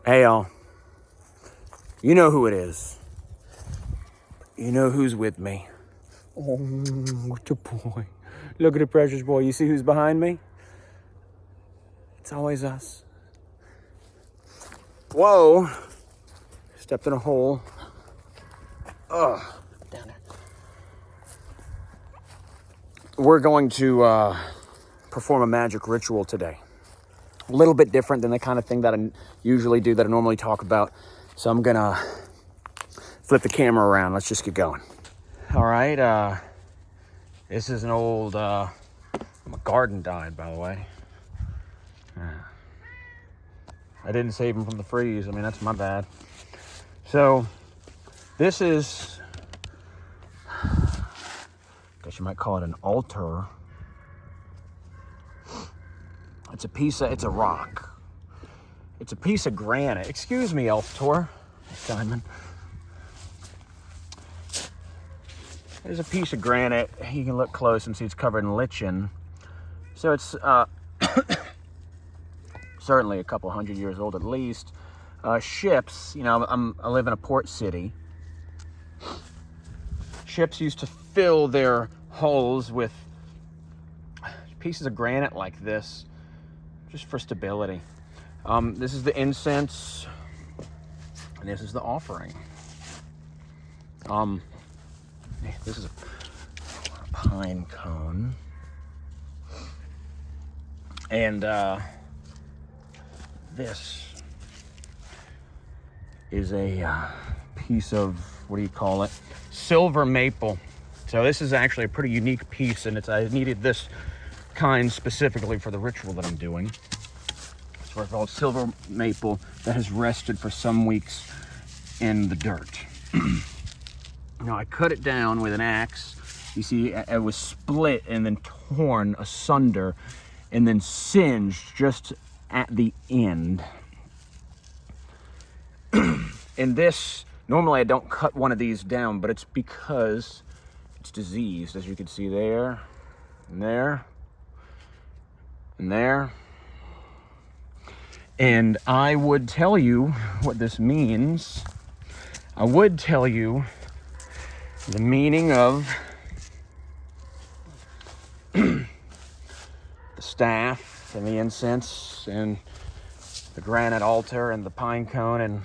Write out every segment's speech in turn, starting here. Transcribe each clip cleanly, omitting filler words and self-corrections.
Hey, y'all. You know who it is. You know who's with me. Oh, what a boy. Look at the precious boy. You see who's behind me? It's always us. Whoa. Stepped in a hole. Ugh. Down there. We're going to perform a magic ritual today. A little bit different than the kind of thing that I usually do, that I normally talk about. So I'm gonna flip the camera around. Let's just get going. All right, this is an old, my garden died, by the way. I didn't save him from the freeze. I mean, that's my bad. So this is, I guess you might call it an altar. It's a rock. It's a piece of granite. Excuse me, Elf Tour. Simon. There's a piece of granite. You can look close and see it's covered in lichen. So it's certainly a couple hundred years old at least. Ships, you know, I live in a port city. Ships used to fill their hulls with pieces of granite like this, just for stability. This is the incense, and this is the offering. This is a pine cone, and this is a piece of, what do you call it? Silver maple. So this is actually a pretty unique piece, and I needed this kind specifically for the ritual that I'm doing. It's what's called silver maple that has rested for some weeks in the dirt. Now I cut it down with an axe. You see, it was split and then torn asunder and then singed just at the end. And this, normally I don't cut one of these down, but it's because it's diseased, as you can see there, and there, and there. And I would tell you what this means. I would tell you the meaning of the staff and the incense and the granite altar and the pine cone and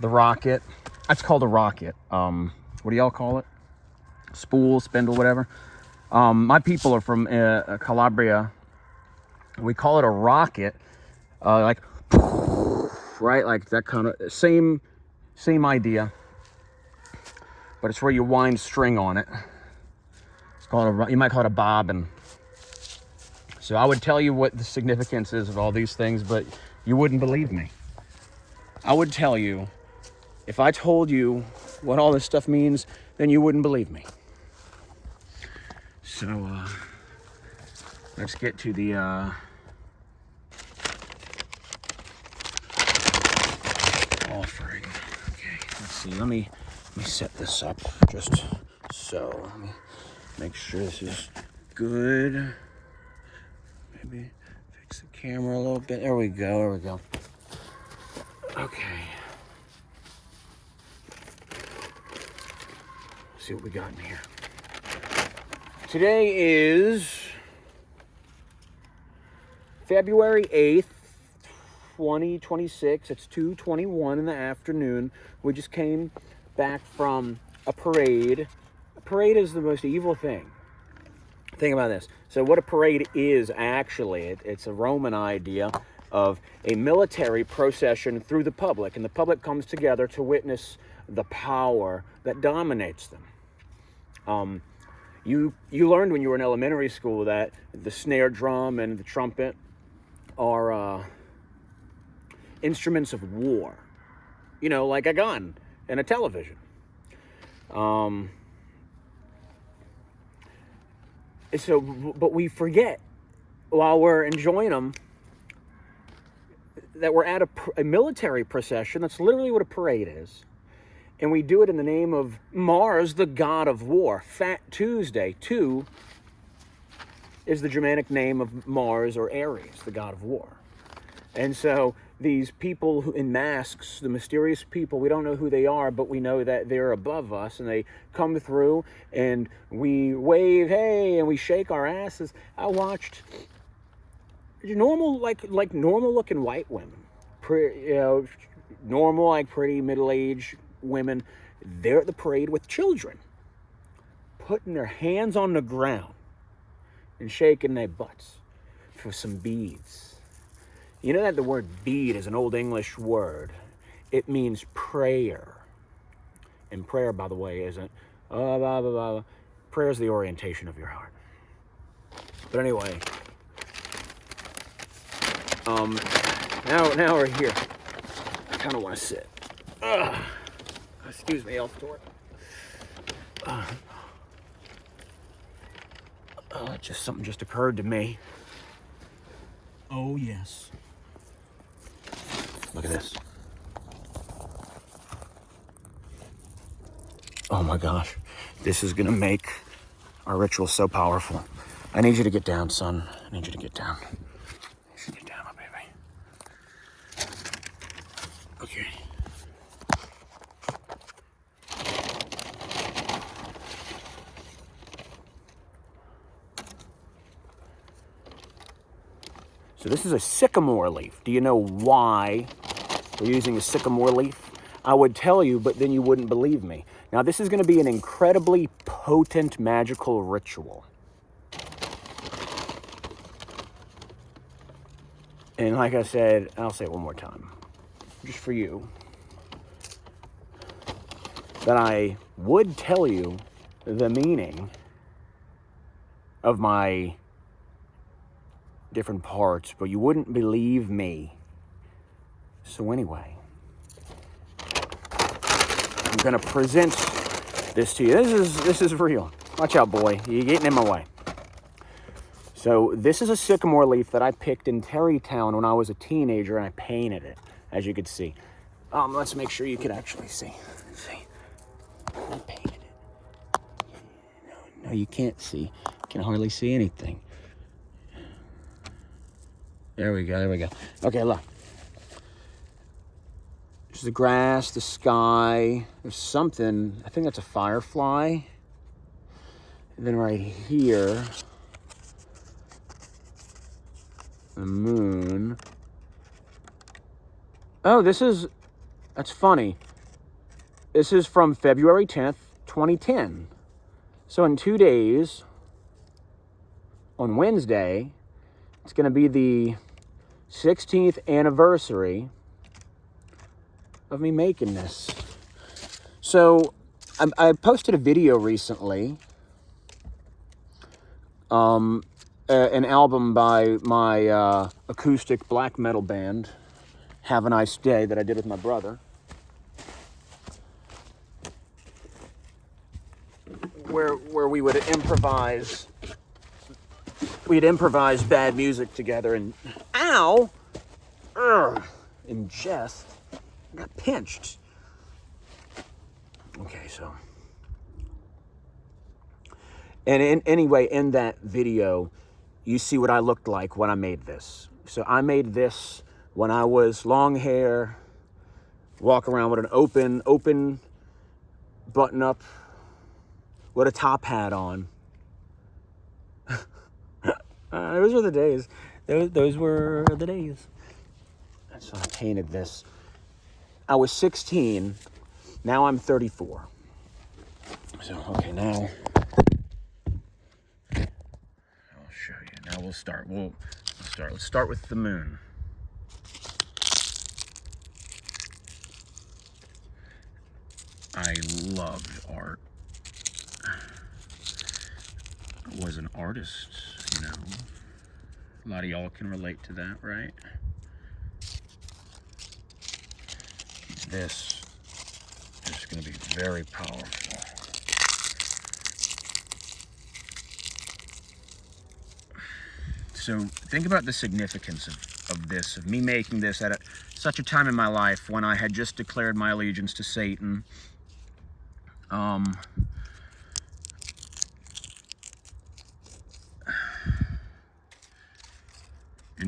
the rocket. That's called a rocket. What do y'all call it? Spool, spindle, whatever. My people are from Calabria. We call it a rocket. Like, right? Like that kind of same idea. But it's where you wind string on it. It's called you might call it a bobbin. So I would tell you what the significance is of all these things, but you wouldn't believe me. I would tell you, if I told you what all this stuff means, then you wouldn't believe me. So let's get to the offering. Okay, let's see. Let me set this up just so. Let me make sure this is good. Maybe fix the camera a little bit. There we go. Okay. Let's see what we got in here. Today is February 8th, 2026. It's 2:21 in the afternoon. We just came back from a parade. A parade is the most evil thing. Think about this. So what a parade is actually, it's a Roman idea of a military procession through the public, and the public comes together to witness the power that dominates them. You learned when you were in elementary school that the snare drum and the trumpet are instruments of war. You know, like a gun and a television. So, but we forget while we're enjoying them that we're at a military procession. That's literally what a parade is. And we do it in the name of Mars, the god of war. Fat Tuesday, too, is the Germanic name of Mars or Ares, the god of war. And so these people in masks, the mysterious people, we don't know who they are, but we know that they're above us, and they come through, and we wave, hey, and we shake our asses. I watched normal, like normal looking white women, normal, like pretty middle-aged women. They're at the parade with children, putting their hands on the ground and shaking their butts for some beads. You know that the word bead is an old English word. It means prayer. And prayer, by the way, isn't blah, blah, blah. Prayer is the orientation of your heart. But anyway, now we're here. I kind of want to sit. Excuse me, Elf Torque. Something just occurred to me. Oh yes. Look at this. Oh my gosh. This is gonna make our ritual so powerful. I need you to get down, son. I need you to get down. You should get down, my baby. Okay. So this is a sycamore leaf. Do you know why we're using a sycamore leaf? I would tell you, but then you wouldn't believe me. Now, this is going to be an incredibly potent magical ritual. And like I said, I'll say it one more time, just for you, that I would tell you the meaning of my different parts, but you wouldn't believe me. So anyway, I'm gonna present this to you. This is real. Watch out, boy. You're getting in my way. So this is a sycamore leaf that I picked in Terrytown when I was a teenager, and I painted it, as you could see. Let's make sure you can actually see. See, I painted it. No, you can't see. You can hardly see anything. There we go. Okay, look. There's the grass, the sky. There's something. I think that's a firefly. And then right here, the moon. Oh, that's funny. This is from February 10th, 2010. So in 2 days, on Wednesday, it's going to be the 16th anniversary of me making this. So I posted a video recently, an album by my acoustic black metal band, Have a Nice Day, that I did with my brother, where we would improvise. We'd improvise bad music together, and in jest, got pinched. Okay, so. And anyway, in that video, you see what I looked like when I made this. So I made this when I was long hair, walk around with an open button up, with a top hat on. Those were the days. Those were the days. So I painted this. I was 16. Now I'm 34. So, okay, now I'll show you. Now we'll start. Let's start with the moon. I loved art. I was an artist, you know. A lot of y'all can relate to that, right? This is going to be very powerful. So think about the significance of this, of me making this at such a time in my life when I had just declared my allegiance to Satan. And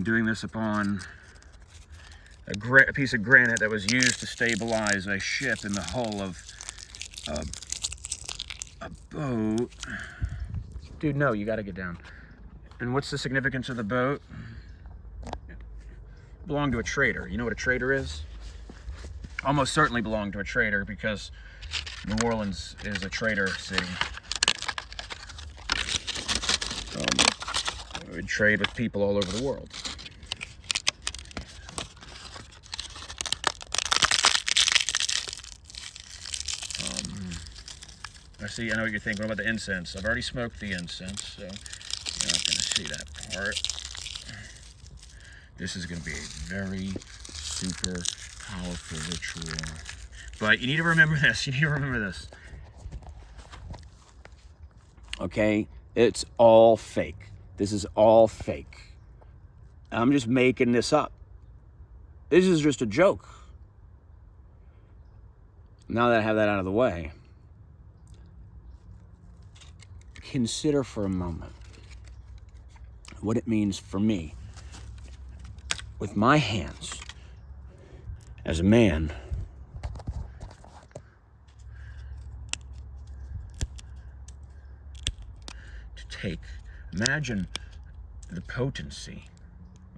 doing this upon a piece of granite that was used to stabilize a ship in the hull of a boat. Dude, no, you gotta get down. And what's the significance of the boat? It belonged to a trader. You know what a trader is? Almost certainly belonged to a trader, because New Orleans is a trader city. We would trade with people all over the world. I know what you're thinking. What about the incense? I've already smoked the incense, so you're not going to see that part. This is going to be a very super powerful ritual. But you need to remember this. You need to remember this. Okay? It's all fake. This is all fake. I'm just making this up. This is just a joke. Now that I have that out of the way, consider for a moment what it means for me, with my hands, as a man, to take, imagine the potency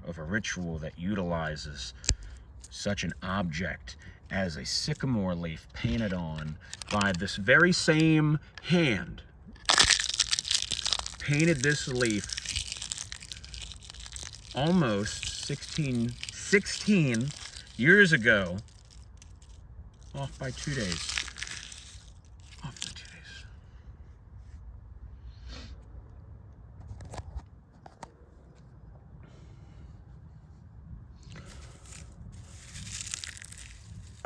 of a ritual that utilizes such an object as a sycamore leaf painted on by this very same hand. Painted this leaf almost 16 years ago, off by 2 days. Off by 2 days.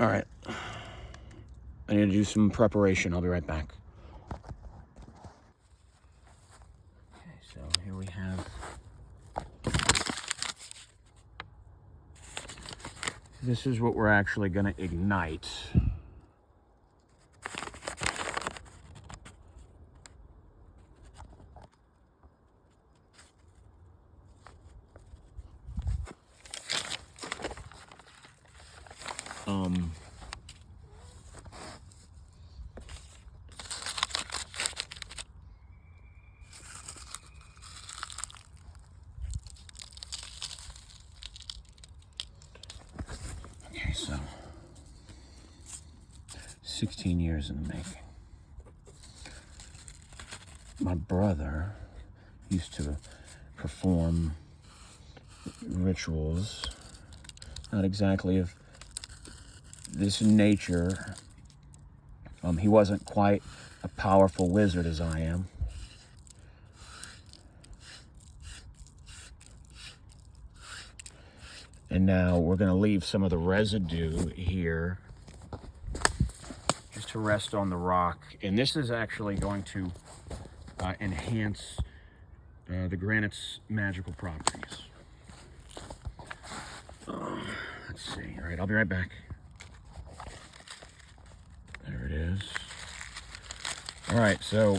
All right. I need to do some preparation. I'll be right back. So here we have this is what we're actually going to ignite. Okay, so 16 years in the making. My brother used to perform rituals, not exactly of this nature. He wasn't quite a powerful wizard as I am. And now we're going to leave some of the residue here just to rest on the rock. And this is actually going to enhance the granite's magical properties. Let's see. All right, I'll be right back. There it is. All right, so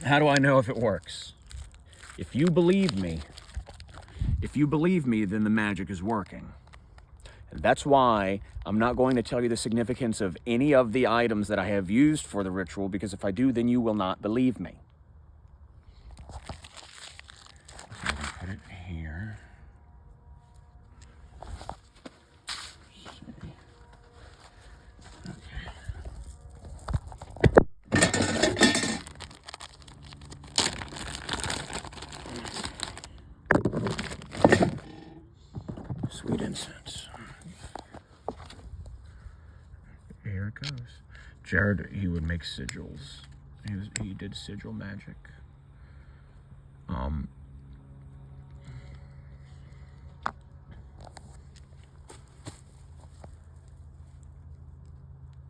how do I know if it works? If you believe me, then the magic is working. And that's why I'm not going to tell you the significance of any of the items that I have used for the ritual, because if I do, then you will not believe me. So I'm going to put it here. Sweet incense. Here it goes. Jared, he would make sigils. He did sigil magic.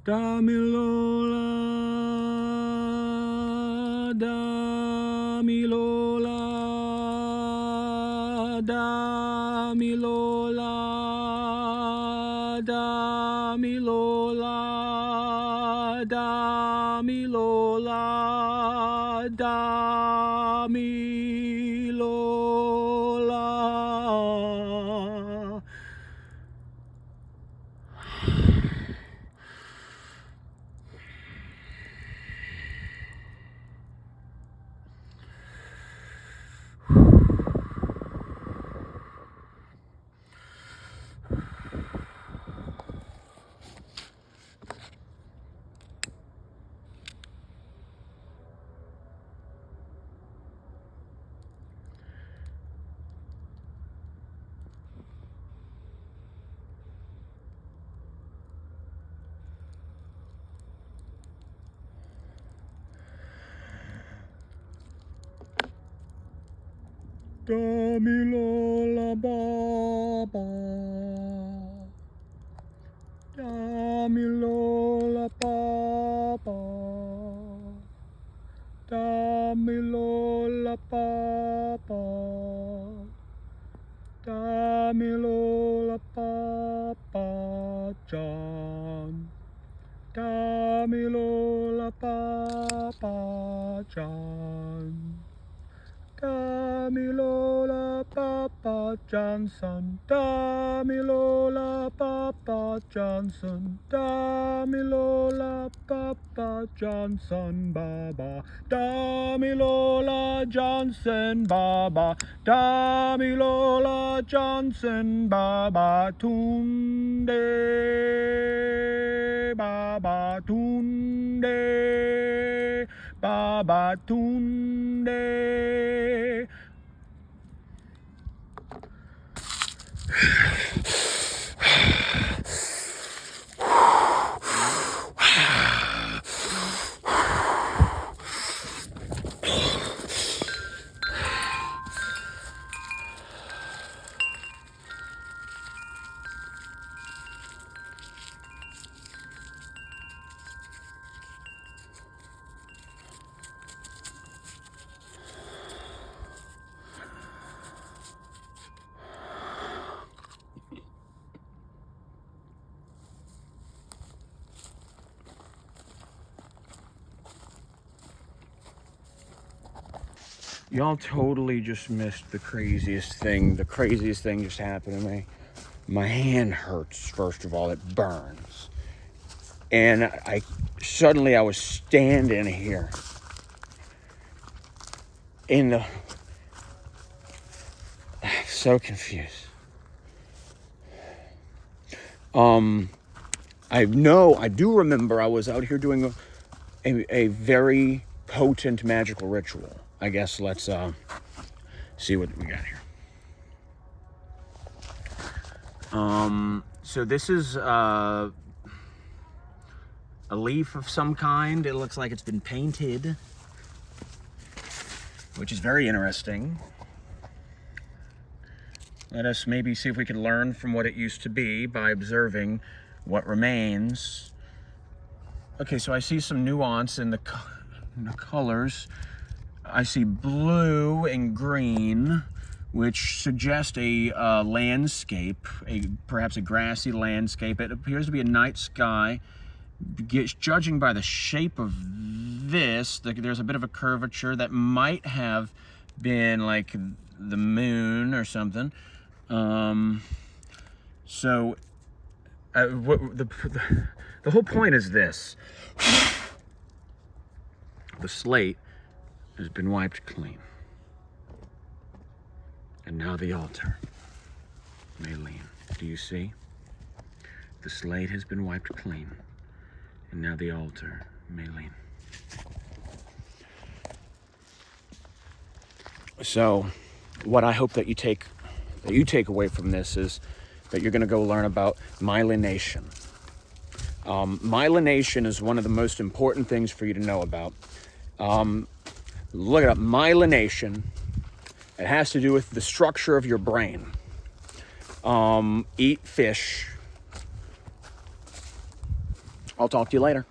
Damilola, Damilola, Damilola, Damilola, Damilola, Damilola. Damilola Baba, Damilola Baba, Damilola Baba, Damilola Baba John, Damilola Baba John. Damilola Papa Johnson, Damilola Papa Johnson, Damilola Papa Johnson Baba, Damilola Johnson Baba, Damilola Johnson Baba Tunde, Baba Tunde, Baba Tunde. Y'all totally just missed the craziest thing. The craziest thing just happened to me. My hand hurts, first of all. It burns. And I was standing here in the... so confused. I do remember I was out here doing a very potent magical ritual. I guess let's see what we got here. So this is a leaf of some kind. It looks like it's been painted, which is very interesting. Let us maybe see if we can learn from what it used to be by observing what remains. Okay, so I see some nuance in the colors. I see blue and green, which suggest a landscape, perhaps a grassy landscape. It appears to be a night sky. Judging by the shape of this, there's a bit of a curvature that might have been like the moon or something. The whole point is this. The slate has been wiped clean. And now the altar may lean. Do you see? The slate has been wiped clean. And now the altar may lean. So, what I hope that you take away from this is that you're going to go learn about myelination. Myelination is one of the most important things for you to know about. Look it up, myelination. It has to do with the structure of your brain. Eat fish. I'll talk to you later.